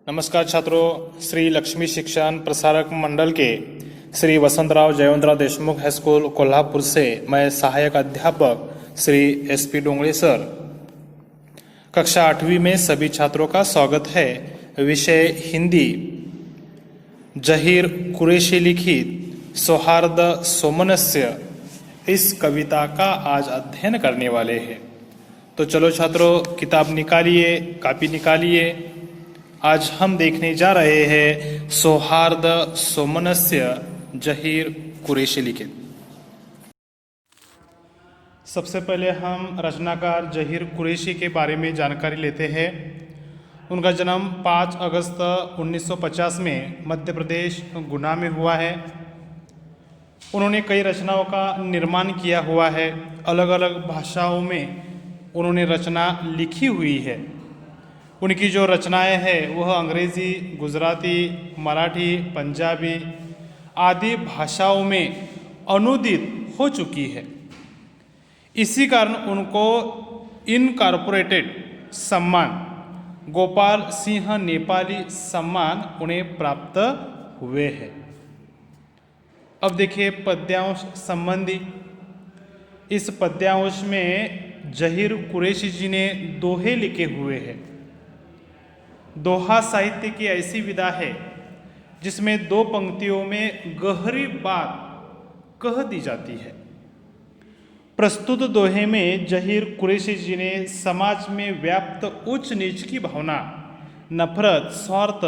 नमस्कार छात्रों, श्री लक्ष्मी शिक्षण प्रसारक मंडल के श्री वसंतराव जयवंतराव देशमुख हाई स्कूल कोल्हापुर से मैं सहायक अध्यापक श्री एसपी डोंगड़े सर कक्षा 8वीं में सभी छात्रों का स्वागत है। विषय हिंदी। जहीर कुरैशी लिखित सौहार्द सोमनस्य इस कविता का आज अध्ययन करने वाले हैं। तो चलो छात्रों, किताब निकालिए, कॉपी निकालिए। आज हम देखने जा रहे हैं सौहार्द सोमनस्य जहीर कुरैशी लिखित। सबसे पहले हम रचनाकार जहीर कुरैशी के बारे में जानकारी लेते हैं। उनका जन्म 5 अगस्त 1950 में मध्य प्रदेश गुना में हुआ है। उन्होंने कई रचनाओं का निर्माण किया हुआ है। अलग अलग भाषाओं में उन्होंने रचना लिखी हुई है। उनकी जो रचनाएं हैं वह अंग्रेज़ी, गुजराती, मराठी, पंजाबी आदि भाषाओं में अनुदित हो चुकी है। इसी कारण उनको इनकॉर्पोरेटेड सम्मान गोपाल सिंह नेपाली सम्मान उन्हें प्राप्त हुए हैं। अब देखिए पद्यांश संबंधी। इस पद्यांश में जहीर कुरैशी जी ने दोहे लिखे हुए हैं। दोहा साहित्य की ऐसी विधा है जिसमें 2 पंक्तियों में गहरी बात कह दी जाती है। प्रस्तुत दोहे में जहीर कुरैशी जी ने समाज में व्याप्त उच्च नीच की भावना, नफरत, स्वार्थ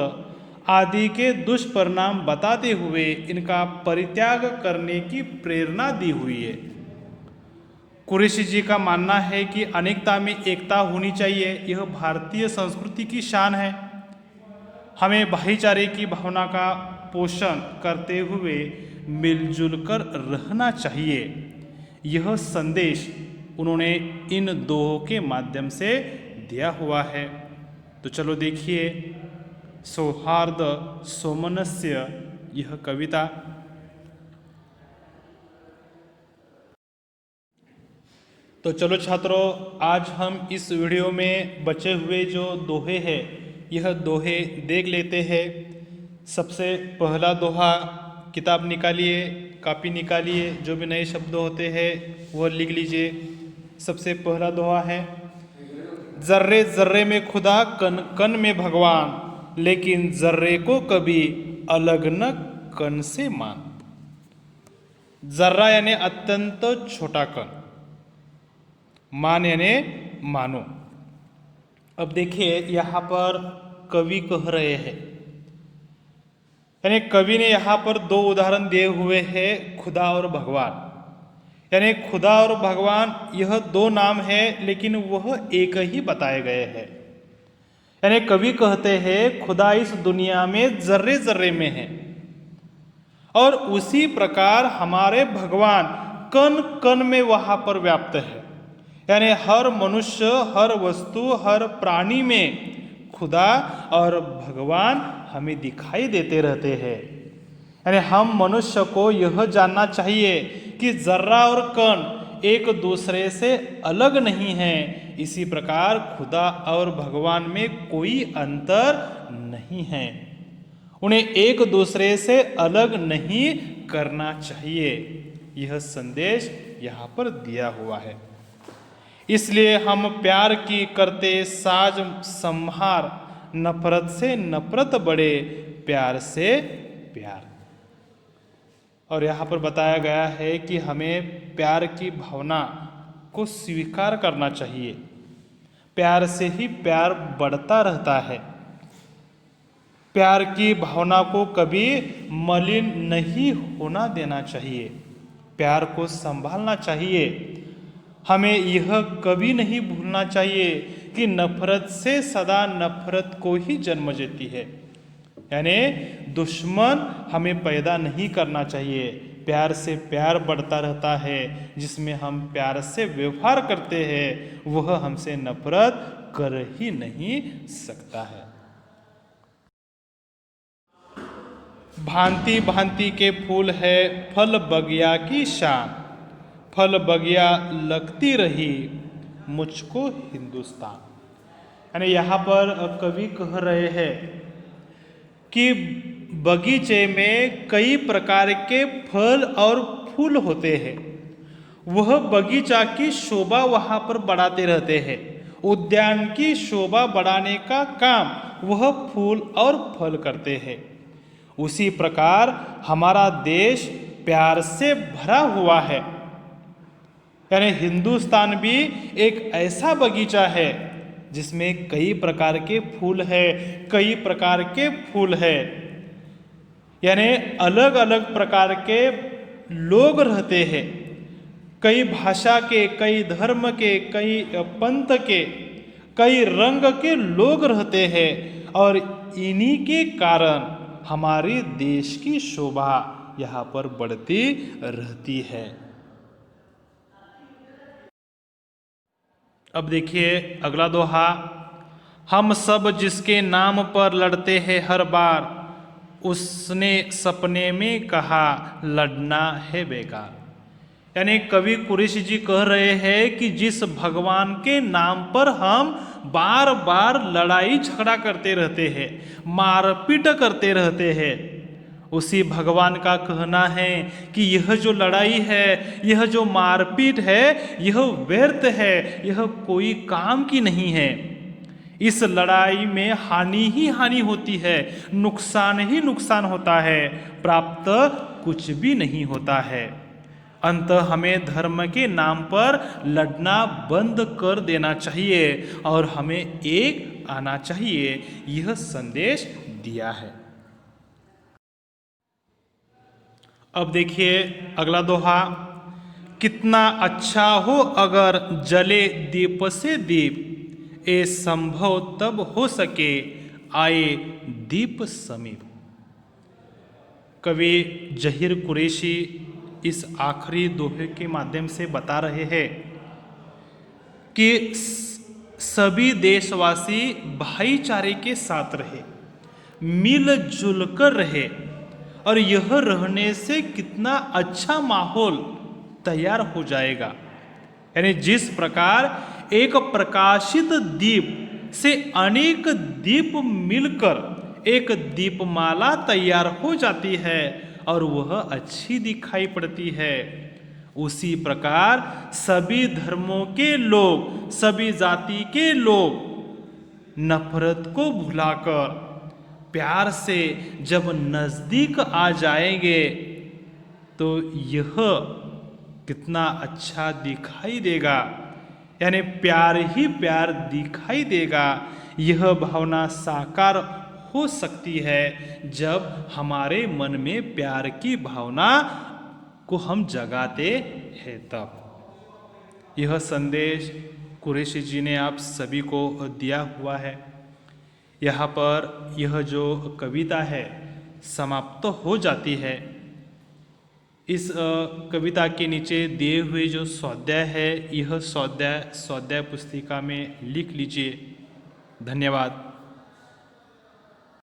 आदि के दुष्परिणाम बताते हुए इनका परित्याग करने की प्रेरणा दी हुई है। कुरैशी जी का मानना है कि अनेकता में एकता होनी चाहिए। यह भारतीय संस्कृति की शान है। हमें भाईचारे की भावना का पोषण करते हुए मिलजुल कर रहना चाहिए। यह संदेश उन्होंने इन दोहों के माध्यम से दिया हुआ है। तो चलो देखिए सौहार्द सोमनस्य यह कविता। तो चलो छात्रों, आज हम इस वीडियो में बचे हुए जो दोहे हैं यह दोहे देख लेते हैं। सबसे पहला दोहा, किताब निकालिए, कॉपी निकालिए, जो भी नए शब्द होते हैं वह लिख लीजिए। सबसे पहला दोहा है, जर्रे जर्रे में खुदा कन कन में भगवान, लेकिन जर्रे को कभी अलग न कण से मान। जर्रा यानी अत्यंत छोटा कण, मान यानी मानो। अब देखिए यहाँ पर कवि कह रहे हैं, यानी कवि ने यहाँ पर 2 उदाहरण दिए हुए हैं, खुदा और भगवान। यानी खुदा और भगवान यह 2 नाम है लेकिन वह एक ही बताए गए हैं। यानी कवि कहते हैं खुदा इस दुनिया में जर्रे जर्रे में है और उसी प्रकार हमारे भगवान कण कण में वहां पर व्याप्त है। यानी हर मनुष्य, हर वस्तु, हर प्राणी में खुदा और भगवान हमें दिखाई देते रहते हैं। यानी हम मनुष्य को यह जानना चाहिए कि जर्रा और कण एक दूसरे से अलग नहीं है। इसी प्रकार खुदा और भगवान में कोई अंतर नहीं है। उन्हें एक दूसरे से अलग नहीं करना चाहिए। यह संदेश यहाँ पर दिया हुआ है। इसलिए हम प्यार की करते साज संहार, नफरत से नफरत बढ़े, प्यार से प्यार। और यहाँ पर बताया गया है कि हमें प्यार की भावना को स्वीकार करना चाहिए। प्यार से ही प्यार बढ़ता रहता है। प्यार की भावना को कभी मलिन नहीं होना देना चाहिए। प्यार को संभालना चाहिए। हमें यह कभी नहीं भूलना चाहिए कि नफरत से सदा नफरत को ही जन्म देती है। यानी दुश्मन हमें पैदा नहीं करना चाहिए। प्यार से प्यार बढ़ता रहता है। जिसमें हम प्यार से व्यवहार करते हैं वह हमसे नफरत कर ही नहीं सकता है। भांति भांति के फूल है फल बगिया की शान, फल बगिया लगती रही मुझको हिंदुस्तान। यानी यहाँ पर कवि कह रहे हैं कि बगीचे में कई प्रकार के फल और फूल होते हैं। वह बगीचा की शोभा वहाँ पर बढ़ाते रहते हैं। उद्यान की शोभा बढ़ाने का काम वह फूल और फल करते हैं। उसी प्रकार हमारा देश प्यार से भरा हुआ है। यानी हिंदुस्तान भी एक ऐसा बगीचा है जिसमें कई प्रकार के फूल है, कई प्रकार के फूल है। यानी अलग अलग प्रकार के लोग रहते हैं, कई भाषा के, कई धर्म के, कई पंथ के, कई रंग के लोग रहते हैं और इन्हीं के कारण हमारे देश की शोभा यहाँ पर बढ़ती रहती है। अब देखिए अगला दोहा, हम सब जिसके नाम पर लड़ते हैं हर बार, उसने सपने में कहा लड़ना है बेकार। यानी कवि कुरैशी जी कह रहे हैं कि जिस भगवान के नाम पर हम बार बार लड़ाई झगड़ा करते रहते हैं, मारपीट करते रहते हैं, उसी भगवान का कहना है कि यह जो लड़ाई है, यह जो मारपीट है, यह व्यर्थ है, यह कोई काम की नहीं है। इस लड़ाई में हानि ही हानि होती है, नुकसान ही नुकसान होता है, प्राप्त कुछ भी नहीं होता है। अंततः हमें धर्म के नाम पर लड़ना बंद कर देना चाहिए और हमें एक आना चाहिए, यह संदेश दिया है। अब देखिए अगला दोहा, कितना अच्छा हो अगर जले दीप से दीप, ए संभव तब हो सके आए दीप समीप। कवि जहीर कुरैशी इस आखिरी दोहे के माध्यम से बता रहे हैं कि सभी देशवासी भाईचारे के साथ रहे, मिलजुल कर रहे और यह रहने से कितना अच्छा माहौल तैयार हो जाएगा। यानी जिस प्रकार एक प्रकाशित दीप से अनेक दीप मिलकर एक दीपमाला तैयार हो जाती है और वह अच्छी दिखाई पड़ती है, उसी प्रकार सभी धर्मों के लोग, सभी जाति के लोग नफरत को भुलाकर प्यार से जब नजदीक आ जाएंगे तो यह कितना अच्छा दिखाई देगा। यानी प्यार ही प्यार दिखाई देगा। यह भावना साकार हो सकती है जब हमारे मन में प्यार की भावना को हम जगाते हैं तब। यह संदेश कुरैशी जी ने आप सभी को दिया हुआ है। यहाँ पर यह जो कविता है समाप्त हो जाती है। इस कविता के नीचे दिए हुए जो स्वाध्याय है, यह स्वाध्याय पुस्तिका में लिख लीजिए। धन्यवाद।